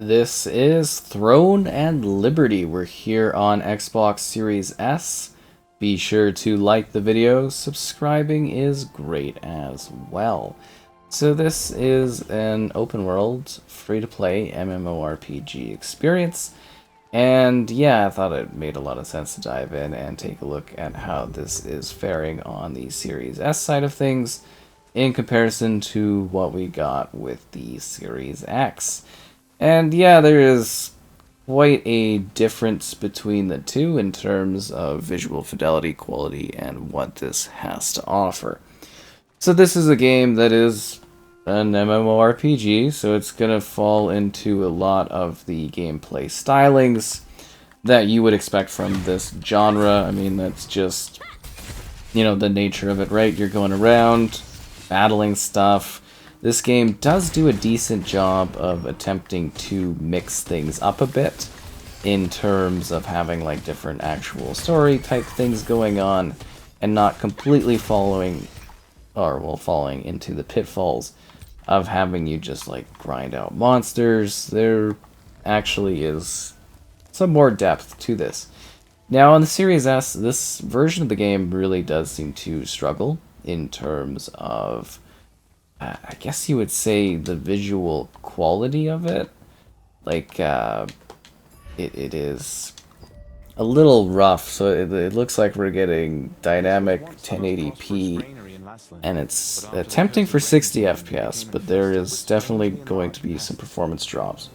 This is Throne and Liberty. We're here on Xbox Series S. Be sure to like the video. Subscribing is great as well. So this is an open world, free-to-play MMORPG experience. And yeah, I thought it made a lot of sense to dive in and take a look at how this is faring on the Series S side of things in comparison to what we got with the Series X. And yeah, there is quite a difference between the two in terms of visual fidelity, quality, and what this has to offer. So this is a game that is an MMORPG, so it's going to fall into a lot of the gameplay stylings that you would expect from this genre. I mean, that's just, the nature of it, right? You're going around, battling stuff. This game does do a decent job of attempting to mix things up a bit in terms of having like different actual story type things going on and not completely falling into the pitfalls of having you just like grind out monsters. There actually is some more depth to this. Now on the Series S, this version of the game really does seem to struggle in terms of I guess you would say the visual quality of it. Like, it is a little rough, so it looks like we're getting dynamic 1080p, and it's attempting for 60 FPS, but there is definitely going to be some performance drops.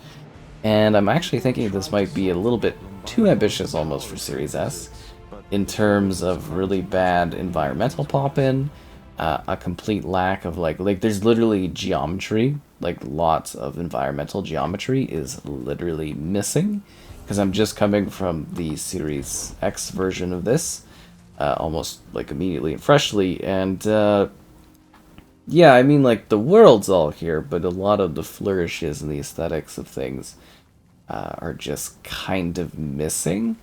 And I'm actually thinking this might be a little bit too ambitious almost for Series S, in terms of really bad environmental pop-in, a complete lack of like there's literally geometry, like lots of environmental geometry is literally missing, because I'm just coming from the Series X version of this, almost like immediately and freshly, and yeah, I mean like the world's all here, but a lot of the flourishes and the aesthetics of things are just kind of missing,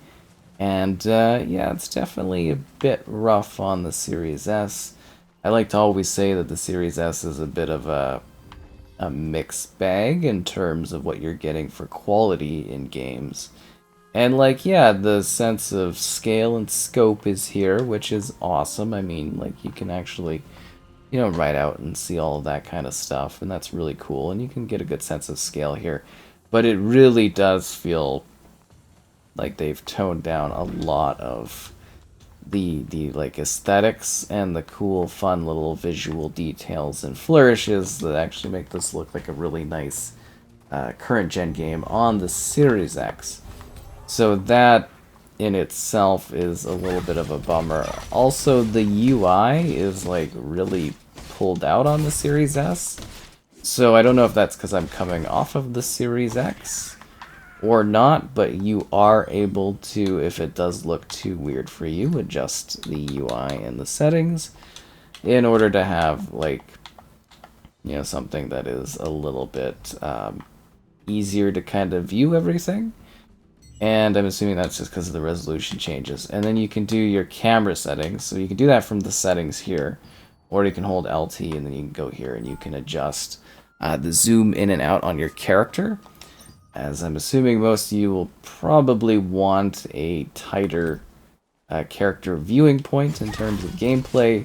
and yeah, it's definitely a bit rough on the Series S. I like to always say that the Series S is a bit of a mixed bag in terms of what you're getting for quality in games. And like, yeah, the sense of scale and scope is here, which is awesome. I mean, like, you can actually, write out and see all of that kind of stuff, and that's really cool, and you can get a good sense of scale here. But it really does feel like they've toned down a lot of the like aesthetics and the cool fun little visual details and flourishes that actually make this look like a really nice current gen game on the Series X. So that in itself is a little bit of a bummer. Also, the UI is like really pulled out on the Series S, so I don't know if that's because I'm coming off of the Series X or not, but you are able to, if it does look too weird for you, adjust the UI and the settings in order to have, like, something that is a little bit easier to kind of view everything. And I'm assuming that's just because of the resolution changes. And then you can do your camera settings, so you can do that from the settings here, or you can hold LT and then you can go here and you can adjust the zoom in and out on your character, as I'm assuming most of you will probably want a tighter character viewing point in terms of gameplay.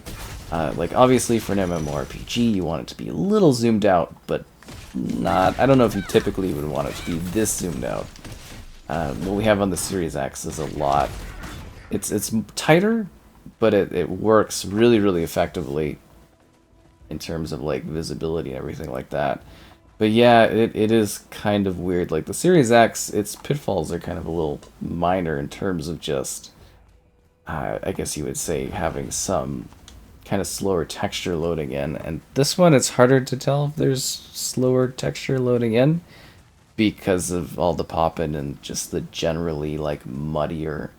Like, obviously for an MMORPG, you want it to be a little zoomed out, but not, I don't know if you typically would want it to be this zoomed out. What we have on the Series X is a lot, it's tighter, but it works really, really effectively in terms of like visibility and everything like that. But yeah, it is kind of weird. Like the Series X, its pitfalls are kind of a little minor in terms of just, I guess you would say, having some kind of slower texture loading in. And this one, it's harder to tell if there's slower texture loading in because of all the popping and just the generally like muddier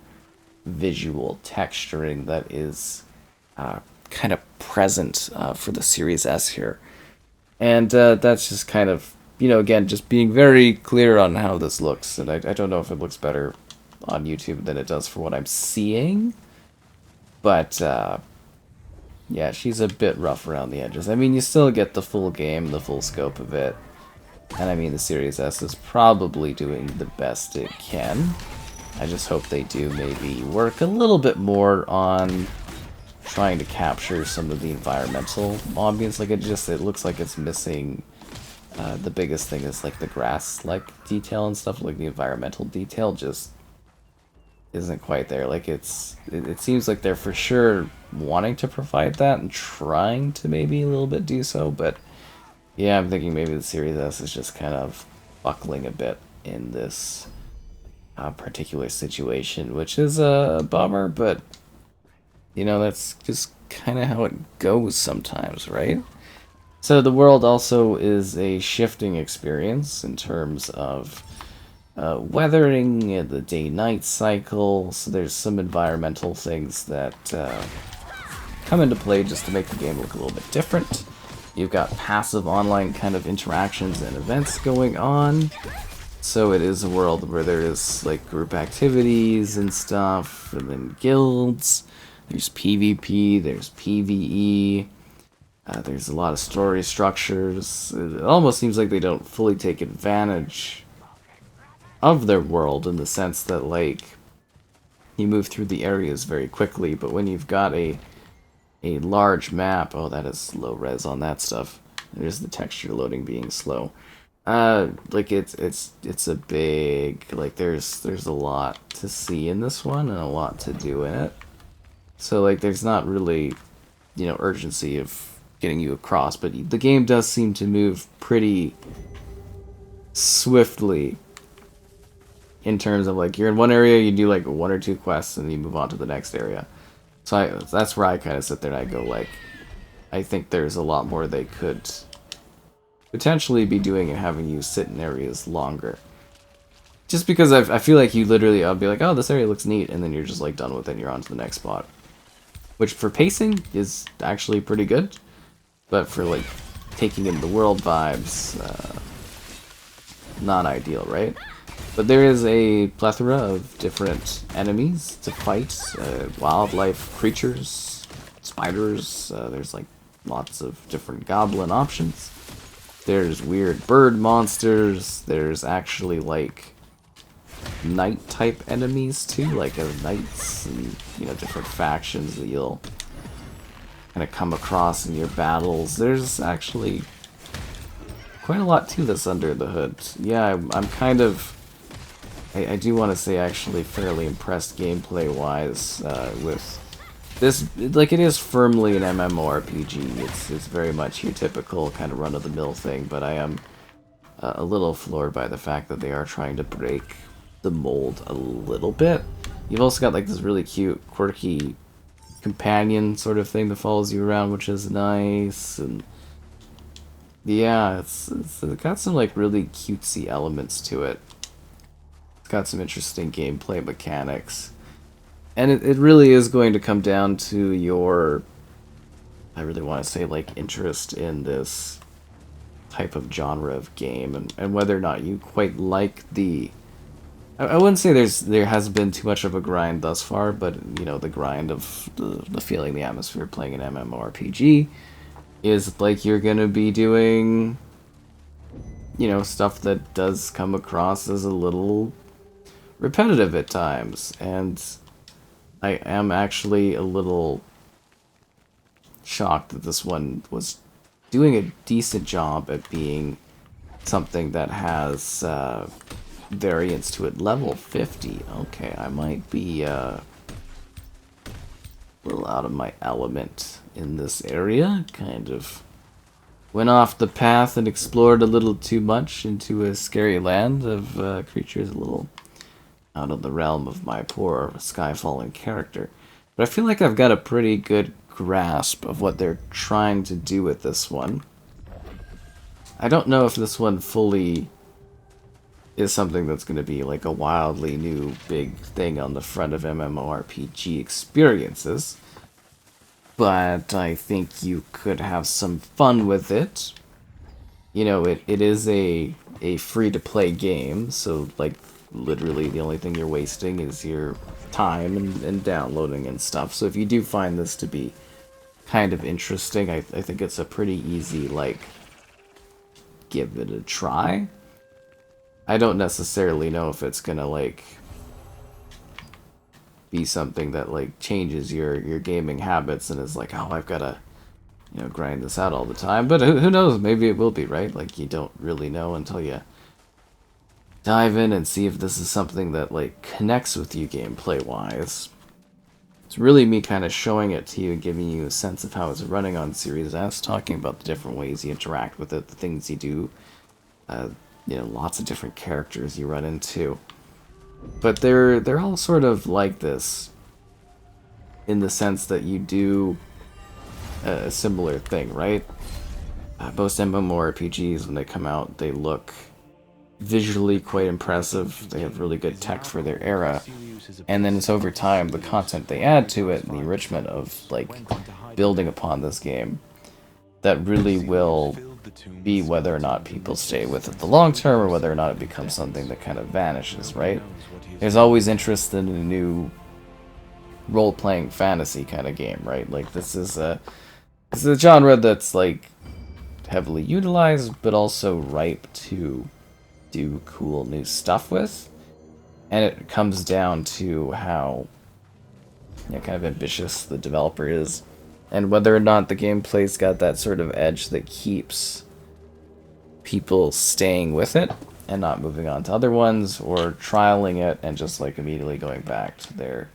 visual texturing that is kind of present for the Series S here. And that's just kind of, again, just being very clear on how this looks. And I don't know if it looks better on YouTube than it does for what I'm seeing. But, yeah, she's a bit rough around the edges. I mean, you still get the full game, the full scope of it. And I mean, the Series S is probably doing the best it can. I just hope they do maybe work a little bit more on trying to capture some of the environmental ambience. Like, it looks like it's missing. The biggest thing is like the grass-like detail and stuff. Like the environmental detail just isn't quite there. Like it seems like they're for sure wanting to provide that and trying to maybe a little bit do so, but yeah, I'm thinking maybe the Series S is just kind of buckling a bit in this particular situation, which is a bummer, but you know, that's just kind of how it goes sometimes, right? So the world also is a shifting experience in terms of weathering and the day-night cycle. So there's some environmental things that come into play just to make the game look a little bit different. You've got passive online kind of interactions and events going on. So it is a world where there is like group activities and stuff, and then guilds. There's PvP, there's PvE. There's a lot of story structures. It almost seems like they don't fully take advantage of their world in the sense that, like, you move through the areas very quickly, but when you've got a large map, oh, that is low res on that stuff. There's the texture loading being slow. Like it's a big, like there's a lot to see in this one and a lot to do in it. So like there's not really, you know, urgency of getting you across, but the game does seem to move pretty swiftly in terms of like you're in one area, you do like 1 or 2 quests, and you move on to the next area. So that's where I kind of sit there and I go like, I think there's a lot more they could potentially be doing and having you sit in areas longer. Just because I feel like you literally, I'll be like, oh, this area looks neat, and then you're just like done with it and you're on to the next spot. Which for pacing is actually pretty good. But for, like, taking in the world vibes, not ideal, right? But there is a plethora of different enemies to fight. Wildlife creatures, spiders, there's, like, lots of different goblin options. There's weird bird monsters. There's actually, like, night-type enemies, too. Like, knights and, you know, different factions that you'll kind of come across in your battles. There's actually quite a lot to this under the hood. Yeah, I'm kind of... I do want to say actually fairly impressed gameplay-wise with this. Like, it is firmly an MMORPG. It's very much your typical kind of run-of-the-mill thing, but I am a little floored by the fact that they are trying to break the mold a little bit. You've also got like this really cute, quirky companion sort of thing that follows you around, which is nice, and yeah, it's got some like really cutesy elements to it. It's got some interesting gameplay mechanics, and it really is going to come down to your, I really want to say, like, interest in this type of genre of game, and whether or not you quite like the... I wouldn't say there has been too much of a grind thus far, but, you know, the grind of the feeling, the atmosphere of playing an MMORPG is like you're gonna be doing, you know, stuff that does come across as a little repetitive at times, and I am actually a little shocked that this one was doing a decent job at being something that has variance to it. Level 50. Okay, I might be a little out of my element in this area. Kind of went off the path and explored a little too much into a scary land of creatures, a little out of the realm of my poor Skyfallen character. But I feel like I've got a pretty good grasp of what they're trying to do with this one. I don't know if this one fully is something that's going to be like a wildly new big thing on the front of MMORPG experiences, but I think you could have some fun with it. You know, it is a free-to-play game, so like literally the only thing you're wasting is your time and downloading and stuff. So if you do find this to be kind of interesting, I think it's a pretty easy, like, give it a try. I don't necessarily know if it's gonna like be something that like changes your gaming habits and is like, oh, I've gotta, you know, grind this out all the time. But who knows? Maybe it will be, right? Like, you don't really know until you dive in and see if this is something that like connects with you gameplay wise. It's really me kind of showing it to you and giving you a sense of how it's running on Series S, talking about the different ways you interact with it, the things you do, you know, lots of different characters you run into. But they're all sort of like this in the sense that you do a similar thing, right? Most MMORPGs, when they come out, they look visually quite impressive. They have really good tech for their era. And then it's over time, the content they add to it, and the enrichment of, like, building upon this game, that really will be whether or not people stay with it the long term, or whether or not it becomes something that kind of vanishes, right? There's always interest in a new role-playing fantasy kind of game, right? Like, this is a genre that's, like, heavily utilized, but also ripe to do cool new stuff with. And it comes down to how, you know, kind of ambitious the developer is, and whether or not the gameplay's got that sort of edge that keeps people staying with it and not moving on to other ones, or trialing it and just like immediately going back to their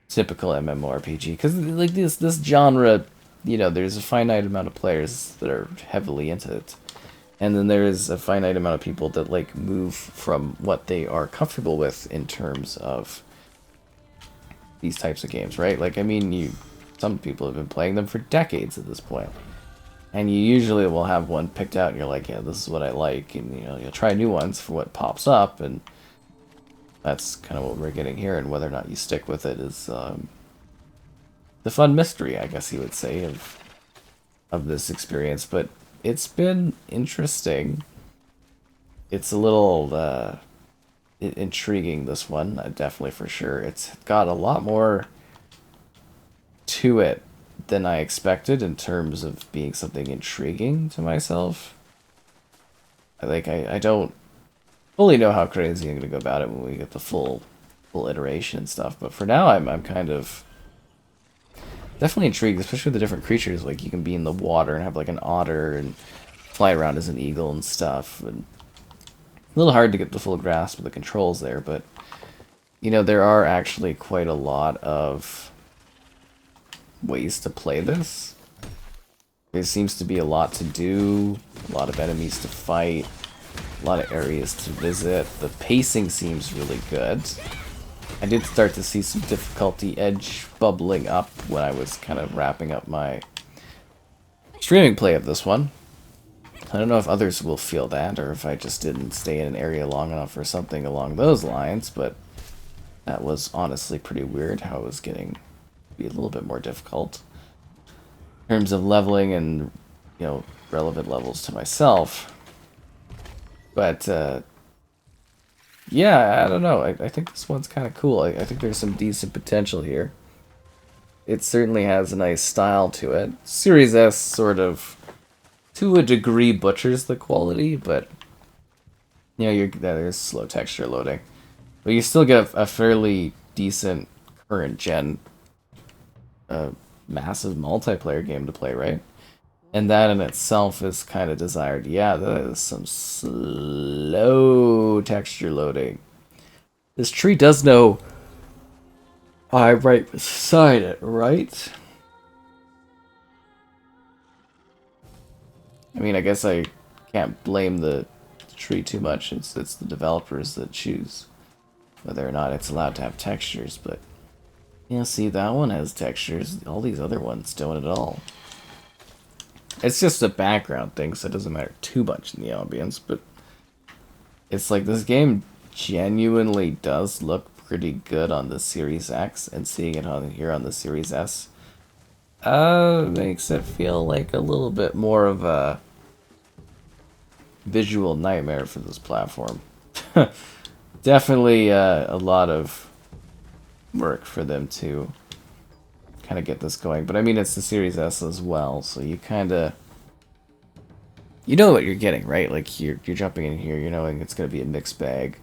typical MMORPG. Because like this genre, you know, there's a finite amount of players that are heavily into it. And then there's a finite amount of people that like move from what they are comfortable with in terms of these types of games, right? Like, I mean, some people have been playing them for decades at this point. And you usually will have one picked out and you're like, yeah, this is what I like. And, you know, you'll try new ones for what pops up. And that's kind of what we're getting here. And whether or not you stick with it is the fun mystery, I guess you would say, of this experience. But it's been interesting. It's a little intriguing, this one, definitely for sure. It's got a lot more to it than I expected in terms of being something intriguing to myself. I don't fully know how crazy I'm gonna go about it when we get the full iteration and stuff. But for now, I'm kind of definitely intrigued, especially with the different creatures. Like, you can be in the water and have like an otter and fly around as an eagle and stuff. And a little hard to get the full grasp of the controls there, but you know, there are actually quite a lot of ways to play this. There seems to be a lot to do, a lot of enemies to fight, a lot of areas to visit. The pacing seems really good. I did start to see some difficulty edge bubbling up when I was kind of wrapping up my streaming play of this one. I don't know if others will feel that, or if I just didn't stay in an area long enough or something along those lines, but that was honestly pretty weird how it was getting to be a little bit more difficult in terms of leveling and, you know, relevant levels to myself. But yeah, I don't know. I think this one's kind of cool. I think there's some decent potential here. It certainly has a nice style to it. Series S sort of, to a degree, butchers the quality, but you know, there's slow texture loading. But you still get a fairly decent current gen massive multiplayer game to play, right? And that in itself is kind of desired. Yeah, that is some slow texture loading. This tree does know I'm right beside it, right? I mean, I guess I can't blame the tree too much. It's the developers that choose whether or not it's allowed to have textures, but you know, see, that one has textures. All these other ones don't at all. It's just a background thing, so it doesn't matter too much in the ambience, but it's like this game genuinely does look pretty good on the Series X, and seeing it here on the Series S makes it feel like a little bit more of a visual nightmare for this platform. Definitely a lot of work for them to kind of get this going. But I mean, it's the Series S as well, so you kind of you know what you're getting, right? Like you're jumping in here, you're knowing it's going to be a mixed bag.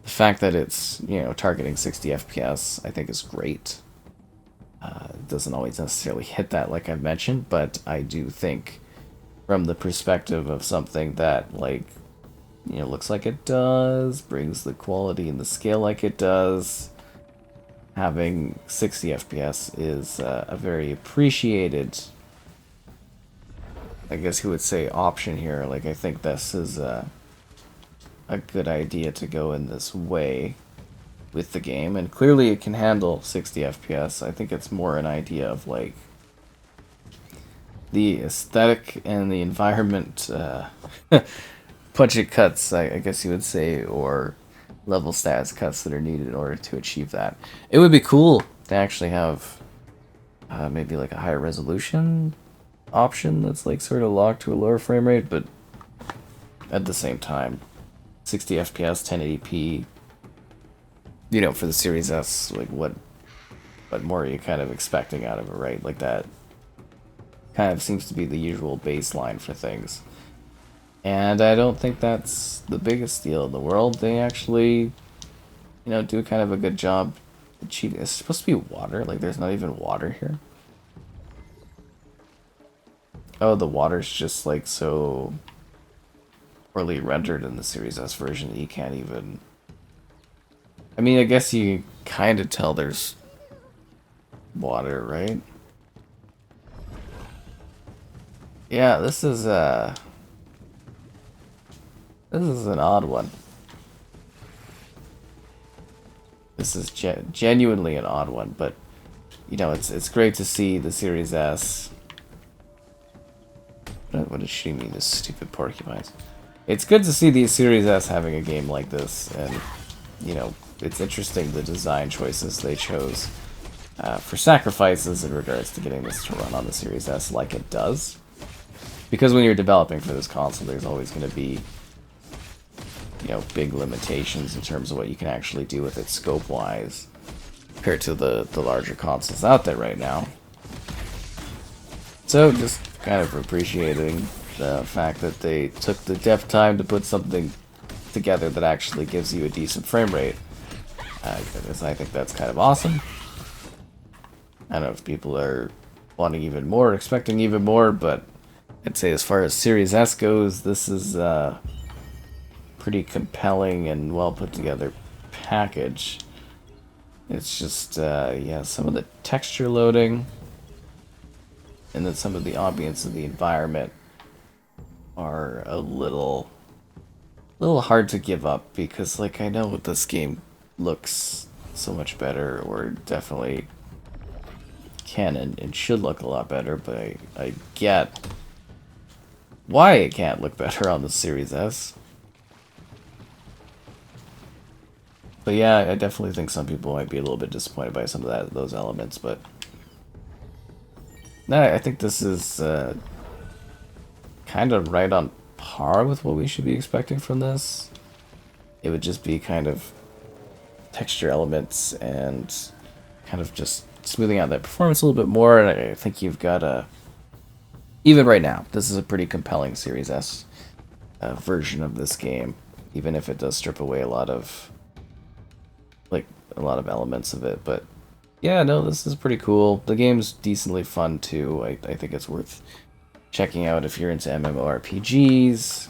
The fact that it's, you know, targeting 60 FPS, I think is great. It doesn't always necessarily hit that, like I've mentioned, but I do think from the perspective of something that, like, you know, looks like it does, brings the quality and the scale like it does, having 60 FPS is a very appreciated, I guess you would say, option here. Like, I think this is a good idea to go in this way with the game, and clearly it can handle 60 FPS. I think it's more an idea of, like, the aesthetic and the environment budget cuts, I guess you would say, or level stats cuts that are needed in order to achieve that. It would be cool to actually have maybe like a higher resolution option that's like sort of locked to a lower frame rate, but at the same time, 60 FPS, 1080p, you know, for the Series S, like what more are you kind of expecting out of it, right? Like that kind of seems to be the usual baseline for things. And I don't think that's the biggest deal in the world. They actually, you know, do kind of a good job achieving. It's supposed to be water. Like, there's not even water here. Oh, the water's just, like, so poorly rendered in the Series S version that you can't even... I mean, I guess you kind of tell there's water, right? Yeah, this is an odd one. This is genuinely an odd one, but you know, it's great to see the Series S. What is shooting me, this stupid porcupines? It's good to see the Series S having a game like this, and you know, it's interesting the design choices they chose for sacrifices in regards to getting this to run on the Series S like it does. Because when you're developing for this console, there's always going to be, you know, big limitations in terms of what you can actually do with it scope-wise compared to the larger consoles out there right now. So just kind of appreciating the fact that they took the depth time to put something together that actually gives you a decent frame rate. I think that's kind of awesome. I don't know if people are wanting even more, expecting even more, but I'd say as far as Series S goes, this is pretty compelling and well put together package. It's just yeah, some of the texture loading and then some of the ambience of the environment are a little hard to give up, because like I know this game looks so much better, or definitely can and should look a lot better, but I get why it can't look better on the Series S. But yeah, I definitely think some people might be a little bit disappointed by some of those elements, but no, I think this is kind of right on par with what we should be expecting from this. It would just be kind of texture elements and kind of just smoothing out that performance a little bit more, and I think you've got a... Even right now, this is a pretty compelling Series S version of this game, even if it does strip away a lot of elements of it. But yeah, no, this is pretty cool. The game's decently fun too. I think it's worth checking out if you're into MMORPGs.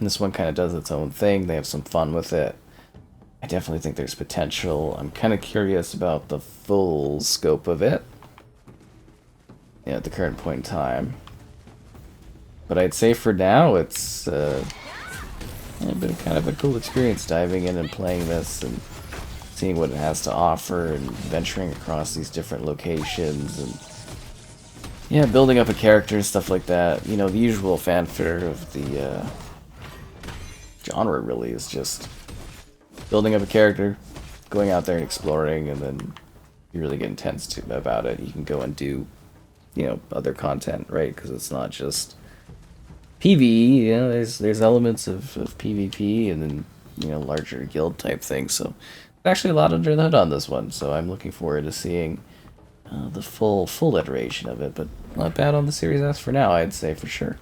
This one kind of does its own thing. They have some fun with it. I definitely think there's potential. I'm kind of curious about the full scope of it, you know, at the current point in time. But I'd say for now, it's been kind of a cool experience diving in and playing this and seeing what it has to offer and venturing across these different locations and yeah, building up a character and stuff like that. You know, the usual fanfare of the genre really is just building up a character, going out there and exploring, and then if you really get intense about it, you can go and do, you know, other content, right? Because it's not just PvE, you know, there's elements of PvP and then, you know, larger guild type things. So there's actually a lot under the hood on this one, so I'm looking forward to seeing the full iteration of it, but not bad on the Series S for now, I'd say, for sure.